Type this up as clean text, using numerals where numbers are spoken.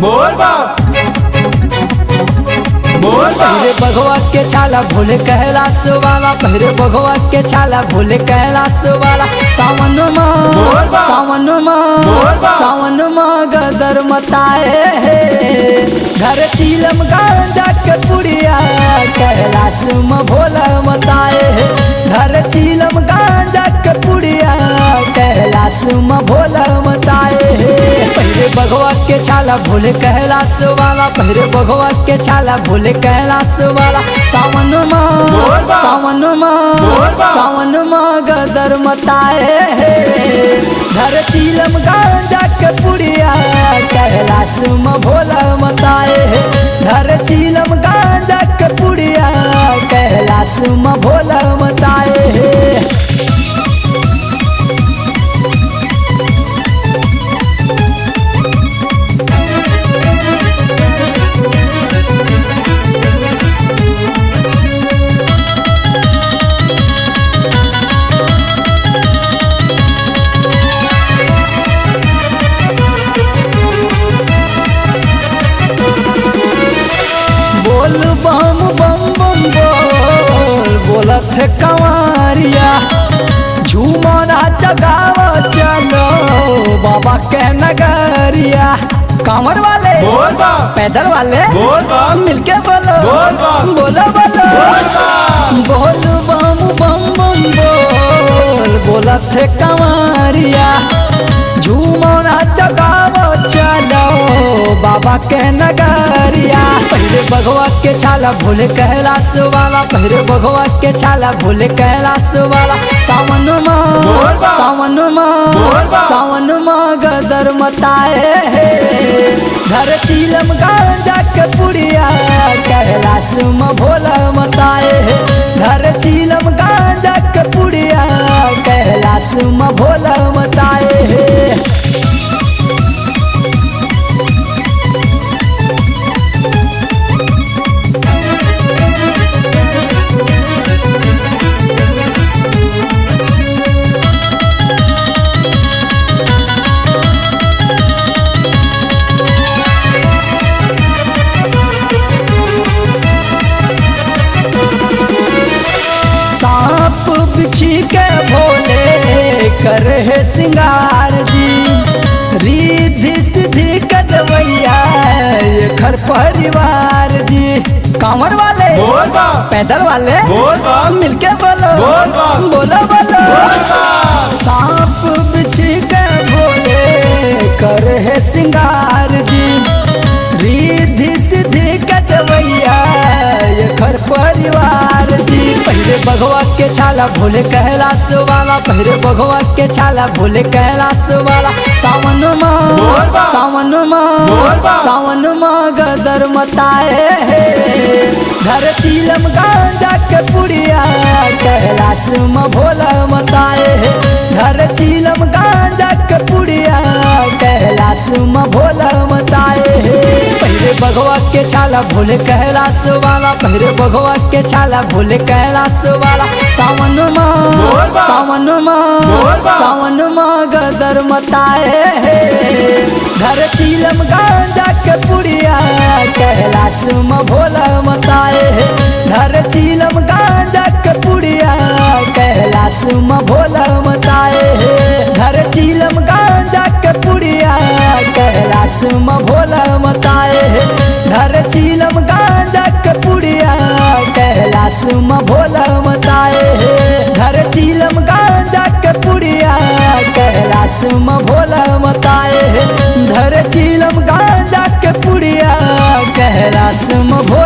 बोल बम बोल बम। पहरे बघवा के छाला भोले कैलाश वाला, पहरे बघवा के छाला भोले कैलाश वाला। सावन सावन गदर मताए घर चीलम गांजा के पुड़िया कैलाश में भोला मताए घर चीलम गांजा के पुड़िया कैलाश में भोला मताए। पहरे बघवा के छाला भोले कैलाश वाला, पहरे बघवा के छाला भोले कैलाश वाला। सावन गदर मताए घर चीलम गांजा के पुड़िया कैलाश में भोला मताए घर चीलम गांजा के पुड़िया कैलाश में भोला मताए। बोल बम बम बम बोल बोलत है कंवरिया झूमना जगाव चलो बाबा के नगरिया। कांवर वाले बोल बम पैदल वाले बोल बम मिलके बोलो बोल बम बोलो बोलो बोल बम बम बम बोल बोलत है कंवरिया झूमना जगाव चलो बाबा के नगरिया। पहरे बघवा के छाला भोले कैलाश वाला, पहरे बघवा के छाला भोले कैलाश वाला। सावन गदर मताए घर चीलम गांजा के पुड़िया कैलाश में भोला मताए घर चीलम गांजा के पुड़िया कैलाश में भोला मताए। सांप बिछी के भोले करे है सिंगार जी रिद्धि सिद्धि कदवैया ये घर परिवार जी। कांवर वाले बोल बम पैदल वाले बोल बम मिलके बोलो बोल बम बोलो बोलो बोल बम। सांप बिछी के भोले करे है सिंगार जी रिद्धि सिद्धि कदवैया ये घर परिवार जी। पहरे बघवा के छाला भोले कैलाश वाला, पहरे बघवा के छाला भोले कैलाश वाला। सावन गदर मताए घर चीलम गांजा के पुड़िया कैलाश में भोला मताए घर चीलम गांजा के पुड़िया कैलाश में भोला मताए। पहरे बघवा के छाला भोले कैलाश वाला, पहरे बघवा के छाला भोले कैलाश वाला। सावन गदर मताए घर चीलम गांजा के पुड़िया कैलाश में भोला मताए घर चीलम गांजा के पुड़िया कैलाश में भोला मताए घर चीलम गांजा के पुड़िया कैलाश में भोला मताए घर चीलम गांजा के पुड़िया कैलाश में भोला मताए घर चीलम गांजा के पुड़िया कैलाश में भोला मताए घर चीलम गांजा के पुड़िया कैलाश में भोला